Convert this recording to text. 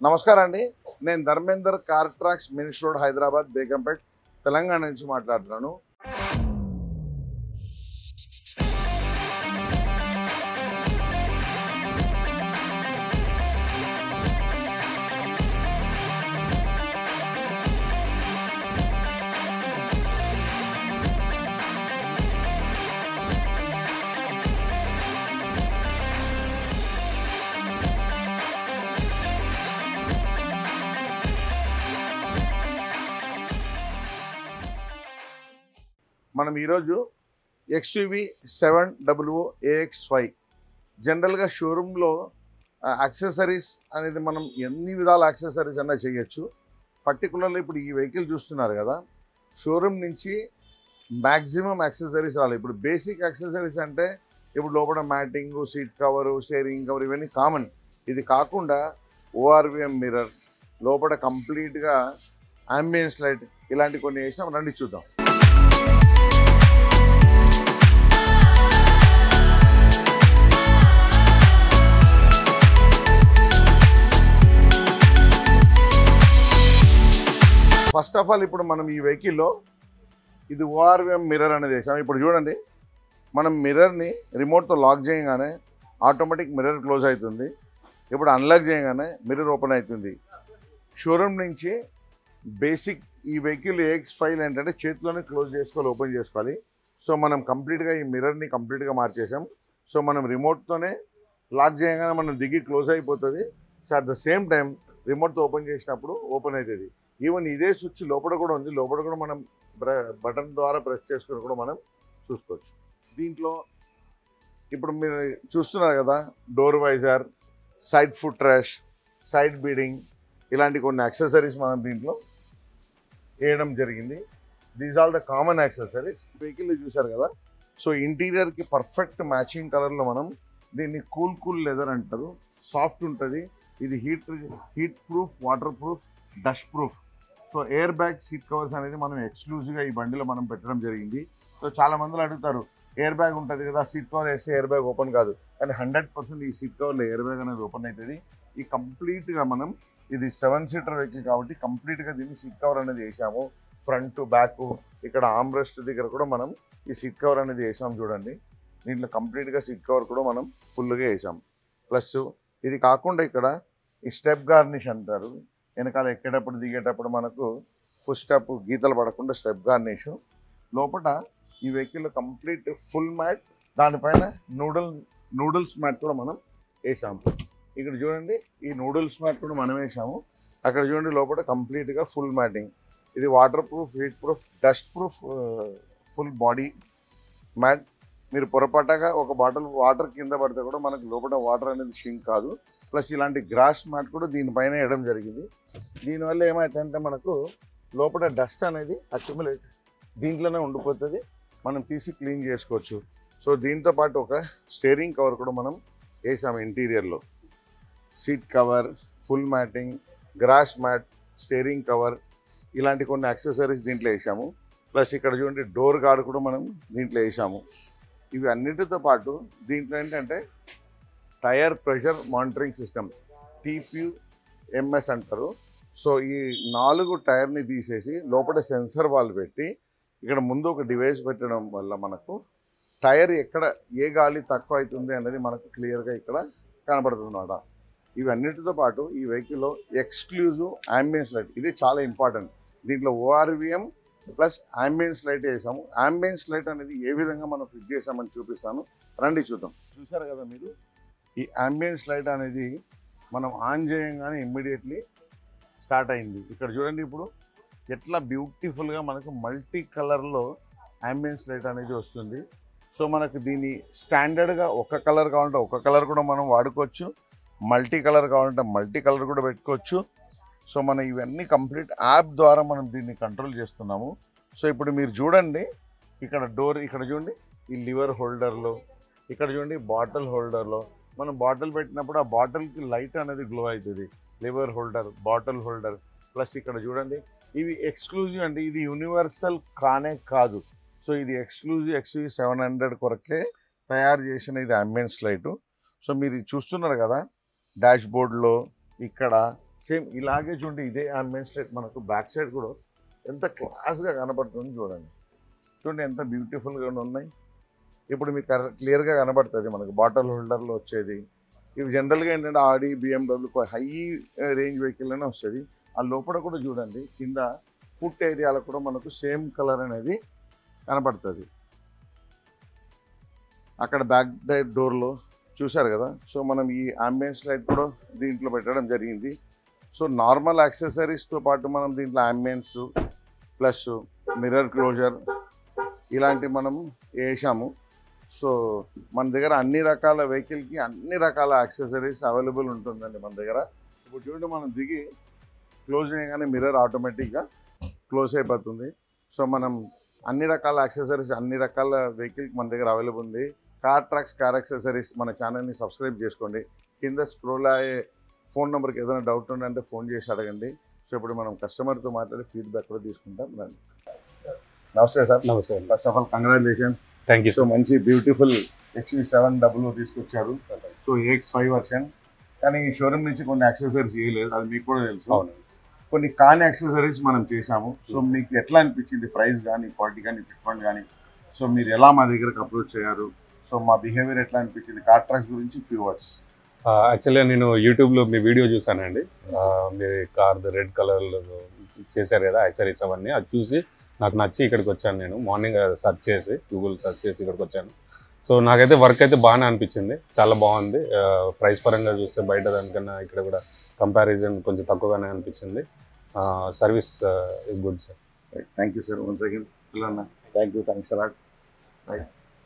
నమస్కారం అండి. నేను Dharmender Car Tracks Minister Road Hyderabad Begumpet Telangana నుంచి మాట్లాడుతున్నాను. మనం ఈరోజు XUV 700 AX5 జనరల్గా షోరూంలో యాక్సెసరీస్ అనేది మనం ఎన్ని విధాల యాక్సెసరీస్ అన్నా చేయొచ్చు. పర్టికులర్లీ ఇప్పుడు ఈ వెహికల్ చూస్తున్నారు కదా, షోరూమ్ నుంచి మ్యాక్సిమం యాక్సెసరీస్ రాలేదు. ఇప్పుడు బేసిక్ యాక్సెసరీస్ అంటే ఇప్పుడు లోపల matting, seat cover, steering cover ఇవన్నీ కామన్. ఇది కాకుండా ORVM మిర్రర్, లోపల కంప్లీట్గా అంబియన్స్ లైట్ ఇలాంటి కొన్ని వేసాం. రండి చూద్దాం. ఫస్ట్ ఆఫ్ ఆల్ ఇప్పుడు మనం ఈ వెహికల్లో ఇది ORVM మిర్రర్ అనేది వేసాం. ఇప్పుడు చూడండి, మనం మిర్రర్ని రిమోట్తో లాక్ చేయగానే ఆటోమేటిక్ మిర్రర్ క్లోజ్ అవుతుంది. ఇప్పుడు అన్లాక్ చేయగానే మిర్రర్ ఓపెన్ అవుతుంది. షోరూమ్ నుంచి బేసిక్ ఈ వెహికల్ AX5 ఏంటంటే చేతిలోనే క్లోజ్ చేసుకోవాలి, ఓపెన్ చేసుకోవాలి. సో మనం కంప్లీట్గా ఈ మిర్రర్ని కంప్లీట్గా మార్చేసాం. సో మనం రిమోట్తోనే లాక్ చేయగానే మనం దిగి క్లోజ్ అయిపోతుంది. So at the same time రిమోట్తో ఓపెన్ చేసినప్పుడు ఓపెన్ అవుతుంది. ఈవెన్ ఇదే స్విచ్ లోపల కూడా ఉంది, లోపల కూడా మనం బటన్ ద్వారా ప్రెస్ చేసుకుని కూడా మనం చూసుకోవచ్చు. దీంట్లో ఇప్పుడు మీరు చూస్తున్నారు కదా, door visor, side foot rest, side beading ఇలాంటి కొన్ని యాక్సెసరీస్ మనం దీంట్లో వేయడం జరిగింది. These all the common accessories. Vehicle చూసారు కదా, సో ఇంటీరియర్కి పర్ఫెక్ట్ మ్యాచింగ్ కలర్లో మనం దీన్ని కూల్ లెదర్ అంటారు. సాఫ్ట్ ఉంటుంది. ఇది heat proof, water proof, dust proof. So air bag seat covers అనేది మనం ఎక్స్క్లూజివ్గా ఈ బండిలో మనం పెట్టడం జరిగింది. సో చాలా మందిలో అడుగుతారు, ఎయిర్ బ్యాగ్ ఉంటుంది కదా, సీట్ కవర్ వేస్తే ఎయిర్ బ్యాగ్ ఓపెన్ కాదు. కానీ 100% ఈ సీట్ కవర్లో ఎయిర్ బ్యాగ్ అనేది ఓపెన్ అవుతుంది. ఈ కంప్లీట్గా మనం ఇది 7 సీటర్ వెహికల్ కాబట్టి కంప్లీట్గా దీన్ని సీట్ కవర్ అనేది వేసాము. ఫ్రంట్ బ్యాక్ ఇక్కడ ఆమ్రెస్ట్ దగ్గర కూడా మనం ఈ సీట్ కవర్ అనేది వేసాము. చూడండి, దీంట్లో కంప్లీట్గా సీట్ కవర్ కూడా మనం ఫుల్గా వేసాం. ప్లస్ ఇది కాకుండా ఇక్కడ ఈ స్టెప్ గార్నిష్ అంటారు. వెనకాల ఎక్కేటప్పుడు దిగేటప్పుడు మనకు ఫుల్ స్టెప్ గీతలు పడకుండా స్టెప్ గార్నిష్. లోపల ఈ వెహికల్ కంప్లీట్ ఫుల్ మ్యాట్, దానిపైన నూడిల్స్ మ్యాట్ కూడా మనం వేసాము. ఇక్కడ చూడండి, ఈ నూడిల్స్ మ్యాట్ కూడా మనం వేసాము. అక్కడ చూడండి, లోపల కంప్లీట్గా ఫుల్ మ్యాటింగ్. ఇది waterproof, heatproof, dustproof full body mat. మీరు పొరపాటుగా ఒక బాటిల్ వాటర్ కింద పడితే కూడా మనకు లోపల వాటర్ అనేది షింక్ కాదు. ప్లస్ ఇలాంటి గ్రాస్ మ్యాట్ కూడా దీనిపైన వేయడం జరిగింది. దీనివల్ల ఏమవుతుందంటే మనకు లోపల డస్ట్ అనేది అక్యుములేట్ దీంట్లోనే ఉండిపోతుంది, మనం తీసి క్లీన్ చేసుకోవచ్చు. సో దీంతో పాటు ఒక స్టీరింగ్ కవర్ కూడా మనం వేసాము. ఇంటీరియర్లో seat cover, full matting, grass mat, steering cover ఇలాంటి కొన్ని యాక్సెసరీస్ దీంట్లో వేసాము. ప్లస్ ఇక్కడ చూడండి, డోర్ గార్డ్ కూడా మనం దీంట్లో వేసాము. ఇవి అన్నిటితో పాటు దీంట్లో ఏంటంటే tyre pressure monitoring system, TPMS అంటారు. సో ఈ 4 టైర్ని తీసేసి లోపల సెన్సర్ వాల్ పెట్టి ఇక్కడ ముందు ఒక డివైస్ పెట్టడం వల్ల మనకు టైర్ ఎక్కడ ఏ గాలి తక్కువ అవుతుంది అనేది మనకు క్లియర్గా ఇక్కడ కనబడుతుంది అన్నమాట. ఇవన్నిటితో పాటు ఈ వెహికల్లో ఎక్స్క్లూజివ్ అంబియన్స్ లైట్, ఇది చాలా ఇంపార్టెంట్. దీంట్లో ORVM ప్లస్ అంబియన్స్ లైట్ వేసాము. అంబియన్స్ లైట్ అనేది ఏ విధంగా మనం ఫిట్ చేసామని చూపిస్తాను, రండి చూద్దాం. చూసారు కదా మీరు, ఈ అంబియన్స్ లైట్ అనేది మనం ఆన్ చేయగానే ఇమ్మీడియట్లీ స్టార్ట్ అయింది. ఇక్కడ చూడండి, ఇప్పుడు ఎట్లా బ్యూటిఫుల్గా మనకు మల్టీ కలర్లో అంబియన్స్ లైట్ అనేది వస్తుంది. సో మనకు దీన్ని స్టాండర్డ్గా ఒక కలర్ కావాలంటే ఒక కలర్ కూడా మనం వాడుకోవచ్చు, మల్టీ కలర్ కావాలంటే మల్టీ కలర్ కూడా పెట్టుకోవచ్చు. సో మనం ఇవన్నీ కంప్లీట్ యాప్ ద్వారా మనం దీన్ని కంట్రోల్ చేస్తున్నాము. సో ఇప్పుడు మీరు చూడండి, ఇక్కడ డోర్, ఇక్కడ చూడండి ఈ లివర్ హోల్డర్లో, ఇక్కడ చూడండి బాటిల్ హోల్డర్లో మనం బాటిల్ పెట్టినప్పుడు ఆ బాటిల్కి లైట్ అనేది గ్లో అవుతుంది. Liver holder, bottle holder, plus ఇక్కడ చూడండి ఇవి ఎక్స్క్లూజివ్ అండి. ఇది యూనివర్సల్ కానే కాదు. సో ఇది ఎక్స్క్లూజివ్ XUV 700 కొరకే తయారు చేసిన ఇది అంబియన్స్ లైటు. సో మీరు చూస్తున్నారు కదా, డాష్ బోర్డ్లో ఇక్కడ సేమ్ ఇలాగే చూడండి, ఇదే అంబియన్స్ లైట్ మనకు బ్యాక్ సైడ్ కూడా ఎంత క్లాస్గా కనబడుతుంది చూడండి. చూడండి ఎంత బ్యూటిఫుల్గా ఉన్నాయి. ఇప్పుడు మీకు క్లియర్గా కనబడుతుంది మనకు బాటిల్ హోల్డర్లో వచ్చేది. ఇవి జనరల్గా ఏంటంటే ఆడి బిఎండబ్ల్యూ హై రేంజ్ వెహికల్లోనే వస్తుంది. ఆ లోపల కూడా చూడండి కింద ఫుట్ ఏరియాలో కూడా మనకు సేమ్ కలర్ అనేది కనబడుతుంది. అక్కడ బ్యాక్ సైడ్ డోర్లో చూశారు కదా. సో మనం ఈ అంబియన్స్ లైట్ కూడా దీంట్లో పెట్టడం జరిగింది. సో నార్మల్ యాక్సెసరీస్తో పాటు మనం దీంట్లో అంబియన్స్ ప్లస్ మిర్రర్ క్లోజర్ ఇలాంటివి మనం వేసాము. సో మన దగ్గర అన్ని రకాల వెహికల్కి అన్ని రకాల యాక్సెసరీస్ అవైలబుల్ ఉంటుందండి మన దగ్గర. ఇప్పుడు చూడండి మనం దిగి క్లోజ్ చేయగానే మిర్రర్ ఆటోమేటిక్గా క్లోజ్ అయిపోతుంది. సో మనం అన్ని రకాల యాక్సెసరీస్ అన్ని రకాల వెహికల్కి మన దగ్గర అవైలబుల్ ఉంది. కార్ ట్రాక్స్ కార్ యాక్సెసరీస్ మన ఛానల్ని సబ్స్క్రైబ్ చేసుకోండి. కింద స్క్రోల్ అయ్యే ఫోన్ నెంబర్కి ఏదైనా డౌట్ ఉందంటే ఫోన్ చేసి అడగండి. సో ఇప్పుడు మనం కస్టమర్తో మాట్లాడి ఫీడ్బ్యాక్ కూడా తీసుకుంటాం. రండి. నమస్తే సార్. నమస్తే. First of all congratulations. Thank you. So మంచి బ్యూటిఫుల్ XV700 తీసుకొచ్చారు. సో AX5 వర్షన్, కానీ ఈ షోరూమ్ నుంచి కొన్ని యాక్సెసరీస్ ఇవ్వలేదు, అది మీకు కూడా తెలుసు. కొన్ని కాని యాక్సెసరీస్ మనం చేసాము. సో మీకు ఎట్లా అనిపించింది, ప్రైస్ కానీ క్వాలిటీ కానీ ఫిట్మెంట్ కానీ? సో మీరు ఎలా మా దగ్గరకు అప్రోచ్ అయ్యారు? సో మా బిహేవియర్ ఎట్లా అనిపించింది? కార్ ట్రాక్స్ గురించి ఫ్యూ వర్డ్స్. యాక్చువల్గా నేను యూట్యూబ్లో మీ వీడియో చూసానండి. మీ కార్ రెడ్ కలర్లో చేశారు కదా యాక్సెసరీస్ అవన్నీ, అది చూసి నాకు నచ్చి ఇక్కడికి వచ్చాను. నేను మార్నింగ్ సెర్చ్ చేసి గూగుల్ సెర్చ్ చేసి ఇక్కడికి వచ్చాను. సో నాకైతే వర్క్ అయితే బాగానే అనిపించింది, చాలా బాగుంది. ప్రైస్ పరంగా చూస్తే బయట దానికన్నా ఇక్కడ కూడా కంపారిజన్ కొంచెం తక్కువగానే అనిపించింది. Service good sir. Thank you sir. Once again thank you, thanks a lot. Right.